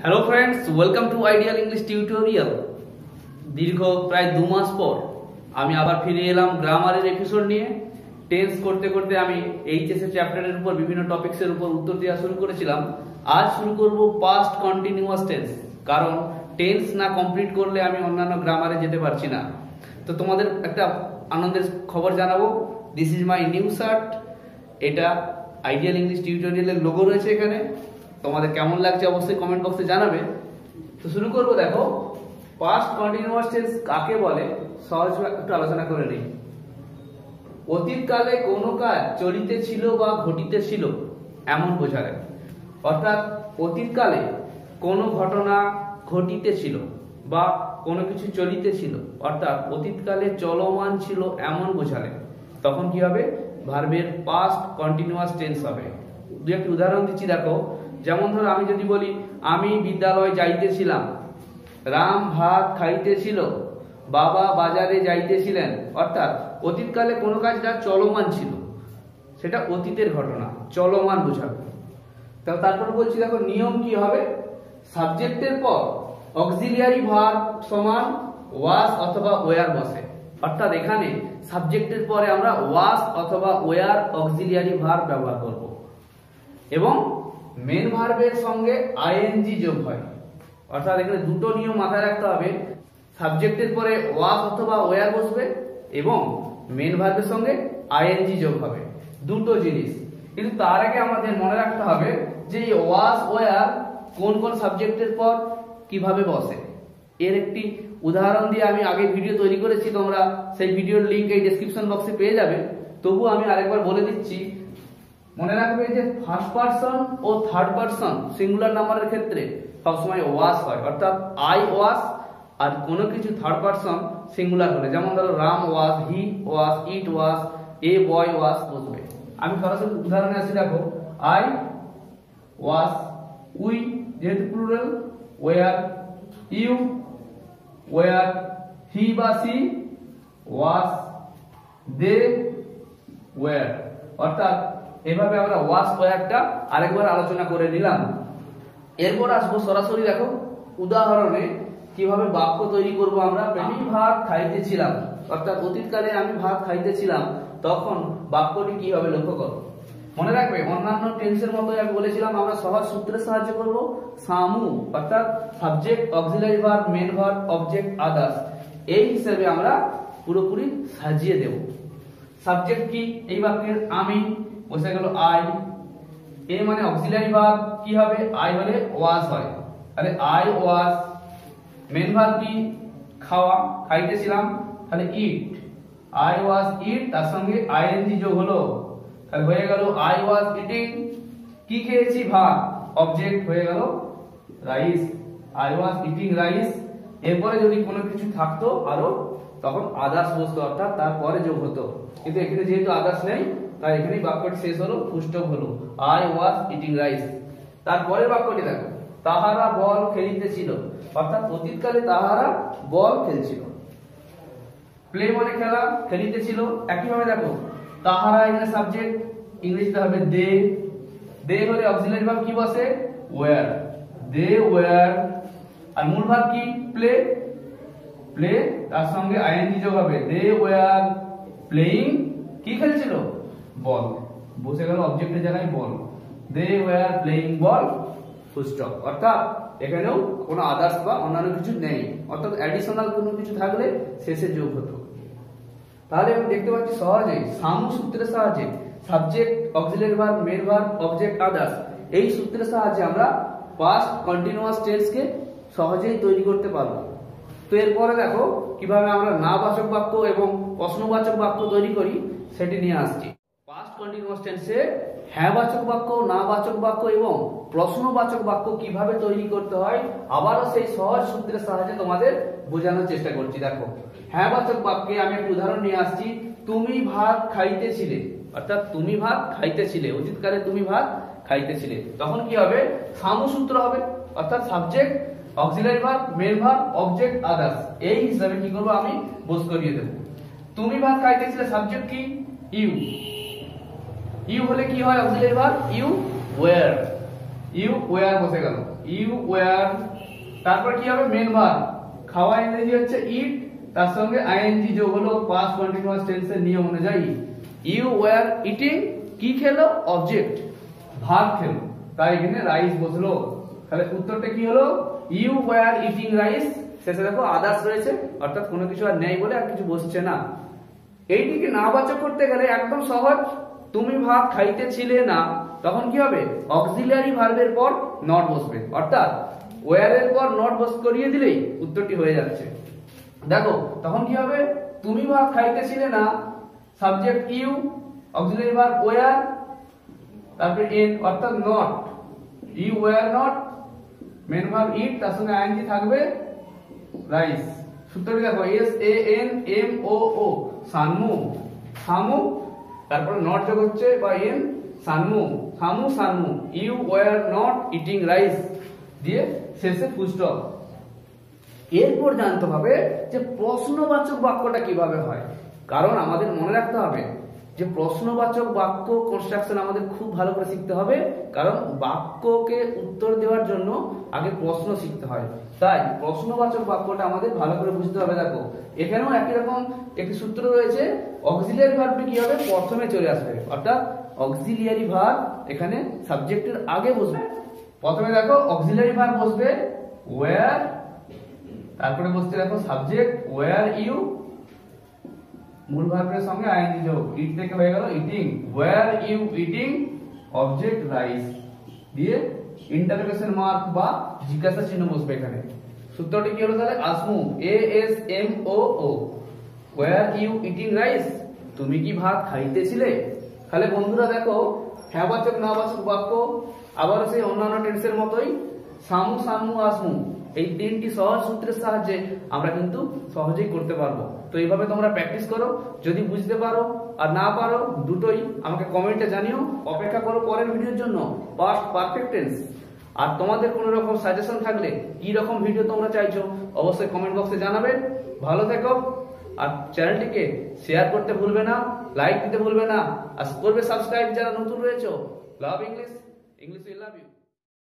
Hello friends, welcome to ideal English tutorial. দীর্ঘ প্রায় 2 মাস পর আমি আবার ফিরে এলাম গ্রামারের এপিসোড নিয়ে। টেন্স করতে করতে আমি এইচএসএ চ্যাপ্টারের উপর বিভিন্ন টপিকসের উপর উত্তর দেওয়া শুরু করেছিলাম। আজ শুরু করব পাস্ট কন্টিনিউয়াস টেন্স, কারণ টেন্স না কমপ্লিট করলে আমি অন্যান্য গ্রামারে যেতে পারছি না। তো তোমাদের একটা আনন্দের খবর জানাবো, this is my new shirt. এটা আইডিয়াল ইংলিশ টিউটোরিয়ালের লোগো রয়েছে এখানে। তোমাদের কেমন লাগছে অবশ্যই কমেন্ট বক্সে জানাবে। তো শুরু করব। দেখো, পাস্ট কন্টিনিউয়াস টেন্স কাকে বলে সহজ একটু আলোচনা করে নিই। অতীতকালে কোনো কাজ চলিতেছিল বা ঘটিতেছিল এমন বোঝায়। অর্থাৎ অতীতকালে কোনো ঘটনা ঘটিতেছিল বা কোনো কিছু চলিতেছিল, অর্থাৎ অতীতকালে চলমান ছিল এমন বোঝালে তখন কি হবে? ভার্বের পাস্ট কন্টিনিউয়াস টেন্স হবে। দু একটি উদাহরণ দিচ্ছি, দেখো। যেমন ধরো, আমি যদি বলি আমি বিদ্যালয় যাইতেছিলাম, রাম ভাত খাইতেছিল, বাবা বাজারে যাইতেছিলেন। অর্থাৎ অতীতকালে কোনো কাজ যা চলমান ছিল সেটা অতীতের ঘটনা, চলমান বোঝাবে। তারপর বলছি, দেখো নিয়ম কি হবে? সাবজেক্টের পর অক্সিলিয়ারি ভার্ব সমান ওয়াজ অথবা ওয়ার বসে। অর্থাৎ এখানে সাবজেক্টের পরে আমরা ওয়াজ অথবা ওয়ার অক্সিলিয়ারি ভার্ব ব্যবহার করব এবং মেন ভার্বের সঙ্গে আইএনজি যোগ হয়। অর্থাৎ এখানে দুটো নিয়ম মাথায় রাখতে হবে, সাবজেক্টের পরে ওয়াজ অথবা ওয়ার বসবে এবং মেন ভার্বের সঙ্গে আইএনজি যোগ হবে, দুটো জিনিস। কিন্তু তার আগে আমাদের মনে রাখতে হবে যে এই ওয়াজ ওয়ার কোন কোন সাবজেক্টের পর কিভাবে বসে। এর একটি উদাহরণ দিয়ে আমি আগে ভিডিও তৈরি করেছি, তোমরা সেই ভিডিওর লিংক এই ডেসক্রিপশন বক্সে পেয়ে যাবে। তবু আমি আরেকবার বলে দিচ্ছি, মনে রাখবে যে ফার্স্ট পারসন ও থার্ড পারসন সিঙ্গুলার নাম্বারের ক্ষেত্রে সবসময় ওয়াজ হয়, অর্থাৎ আই ওয়াজ। আর কোনো কিছু থার্ড পারসন সিঙ্গুলার হলে, যেমন ধরো রাম ওয়াজ, হি ওয়াজ, ইট ওয়াজ, এ বয় ওয়াজ বসবে। আমি সরাসরি উদাহরণে আসি, দেখো আই ওয়াজ, উই যেহেতু প্লুরাল, ওয়ার, ইউ ওয়ার, হি বা সি ওয়াজ, দে ওয়ার। অর্থাৎ এভাবে আমরা ওয়াজ ওয়ারটা আরেকবার আলোচনা করে নিলাম। এরপর আসবো সরাসরি, দেখো উদাহরণে কিভাবে বাক্য তৈরি করব আমরা। আমি ভাত খাইতেছিলাম, অর্থাৎ অতীতকালে আমি ভাত খাইতেছিলাম, তখন বাক্যটি কি হবে লক্ষ্য করো। মনে রাখবে, অন্যান্য টেন্সের মতো আমি বলেছিলাম আমরা সহজ সূত্রের সাহায্যে করব। সামু অর্থাৎ subject, auxiliary verb, main verb, object, others, এই হিসেবে আমরা পুরোপুরি সাজিয়ে দেব। সাবজেক্ট কি এই বাক্যের? আমি, বসে গেল আই। এ মানে অক্সিলারি ভার্ব, কি হবে? আই হলে ওয়াজ হয়, তাহলে আই ওয়াজ। মেন ভার্ব কি? খাওয়া, খাইতেছিলাম, তাহলে ইট, আই ওয়াজ ইট, তার সঙ্গে আইএনজি যোগ হলো, তাহলে হয়ে গেল আই ওয়াজ ইটিং। কি খেয়েছি? ভাত, অবজেক্ট হয়ে গেল rice, I was eating rice. এরপরে যদি কোনো কিছু থাকতো আরো, তখন আদার্স বসতো, অর্থাৎ তারপরে যোগ হতো। কিন্তু এখানে যেহেতু আদার্স নেই, তাই এখানেই বাক্যটি শেষ হলো, ফুলস্টপ হলো, আই ওয়াজ ইটিং রাইস। তারপরের বাক্যটি দেখো, তাহারা বল খেলিতেছিল, অর্থাৎ অতীতকালে তাহারা বল খেলছিল। প্লে মানে খেলা, খেলিতেছিল। একইভাবে দেখো, তাহারা এখানে সাবজেক্ট, ইংলিশে হবে দে। দে হলে অক্সিলারি ভার্ব কি বসে? Wire, they were. আর মূল ভার্ব কি? প্লে, প্লে, তার সঙ্গে আইএনজি যোগ হবে, দে ওয়্যার প্লেইং। কি খেলছিল? বল, বসে গেল অবজেক্টের জায়গায় ball, they were playing ball, full stop. অর্থাৎ এখানেও কোনো আদার্স বা অন্যান্য কিছু নেই, অর্থাৎ অ্যাডিশনাল কোনো কিছু থাকলে শেষে যোগ হতো। তাহলে আমি দেখতে পাচ্ছি সহজেই সামু সূত্রের সাহায্যে subject, auxiliary verb, main verb, object, others, এই সূত্রের সাহায্যে আমরা পাস্ট কন্টিনিউয়াস টেন্সকে সহজেই তৈরি করতে পারবো। তো এরপরে দেখো কিভাবে আমরা নাবাচক বাক্য এবং প্রশ্নবাচক বাক্য তৈরি করি সেটি নিয়ে আসছি। পাস্ট কন্টিনিউয়াস টেন্সে হ্যাঁবাচক বাক্য, নাবাচক বাক্য এবং প্রশ্নবাচক বাক্য কিভাবে তৈরি করতে হয় আবারও সেই সহজ সূত্রের সাহায্যে তোমাদের বোঝানোর চেষ্টা করছি। দেখো, হ্যাঁবাচক বাক্যে আমি একটা উদাহরণ নিয়ে আসছি। তুমি ভাত খাইতেছিলে, অর্থাৎ তুমি ভাত খাইতেছিলে, অতীতকালে তুমি ভাত খাইতেছিলে, তখন কি হবে? সামু সূত্র হবে, অর্থাৎ subject, auxiliary verb, main verb, object, others, এই হিসাবে কি করব? আমি বস করিয়ে দেব। তুমি ভাত খাইতেছিলে, সাবজেক্ট কি? ইউ। ইউ হলে কি হয়? Auxiliary verb, you were. You were বসে গেল, ইউ ওয়্যার। তারপর কি হবে, মেন ভার্ব। খাওয়া ইংরেজি হচ্ছে ইট, তার সঙ্গে আইএনজি যোগ হলো পাস্ট কন্টিনিউয়াস টেন্সের নিয়ম অনুযায়ী। ইউ ওয়্যার ইটিং, কি খেলো, অবজেক্ট, ভাত খেলো, তাই এখানে রাইস বসলো। তাহলে উত্তরটা কি হলো, ইউ ওয়্যার ইটিং রাইস। শেষে দেখো আদার্স রয়েছে, অর্থাৎ কোনো কিছু আর নেই বলে আর কিছু বসছে না। এইটিকে নাবাচক করতে গেলে একদম সহজ, তুমি ভাত খাইতেছিলে না, তখন কি হবে, অক্সিলিয়ারি ভার্বের পর নট বসবে, অর্থাৎ ওয়্যার এর পর নট বস করিয়ে দিলেই উত্তরটি হয়ে যাচ্ছে। দেখো তখন কি হবে, তুমি ভাত খাইতেছিলে না, subject you, auxiliary verb were, তারপরে এন অর্থাৎ not, you were not, main verb eat, তার সঙ্গে আইএনজি থাকবে রাইস। সূত্রটি দেখো, S A N M O O, সানমু, সামু, তারপরে নট যোগ হচ্ছে বা এন, সানমু, সামু সানমু, you were not eating rice দিয়ে শেষে ফুল স্টপ। এরপর জানতে হবে যে প্রশ্নবাচক বাক্যটা কিভাবে হয়, কারণ আমাদের মনে রাখতে হবে যে প্রশ্নবাচক বাক্য কনস্ট্রাকশন আমাদের খুব ভালো করে শিখতে হবে, কারণ বাক্যকে উত্তর দেওয়ার জন্য আগে প্রশ্ন শিখতে হয়। তাই প্রশ্নবাচক বাক্যটা আমাদের ভালো করে বুঝতে হবে। দেখো এখানেও একই রকম একটি সূত্র রয়েছে, অক্সিলিয়ারি ভার্বটি কি হবে, প্রথমে চলে আসবে, অর্থাৎ অক্সিলিয়ারি ভার্ব এখানে সাবজেক্টের আগে বসবে। প্রথমে দেখো অক্সিলিয়ারি ভার্ব বসবে ওয়্যার, তারপরে বসছে দেখো সাবজেক্ট ওয়্যার ইউ, মূল ভার্বের সঙ্গে আইএনজি যোগ, ইট থেকে হয়ে গেল eating, were you eating, object rice দিয়ে ইন্টারোগেশন মার্ক বা জিজ্ঞাসা চিহ্ন বসবে এখানে। সূত্রটি কি হলো তাহলে, আসমু, A S M O O, were you eating rice, তুমি কি ভাত খাইতেছিলে। তাহলে বন্ধুরা দেখো, হ্যাঁ বাচক না বাচক বাক্য আবার সেই অন্যান্য টেন্সের মতোই সামু সামু আসমু, এই তিনটি সহজ সূত্রের সাহায্যে আমরা কিন্তু সহজেই করতে পারবো। তো এইভাবে তোমরা প্র্যাকটিস করো, যদি বুঝতে পারো আর না পারো দুটোই আমাকে কমেন্টে জানিও। অপেক্ষা করো পরের ভিডিওর জন্য, পাস্ট পারফেক্ট টেন্স। আর তোমাদের কোনো রকম সাজেশন থাকলে, কি রকম ভিডিও তোমরা চাইছো, অবশ্যই কমেন্ট বক্সে জানাবে। ভালো থেকো, আর চ্যানেলটিকে শেয়ার করতে ভুলবে না, লাইক দিতে ভুলবে না, আর করবে সাবস্ক্রাইব যারা নতুন রয়েছো। Love English, English will love you.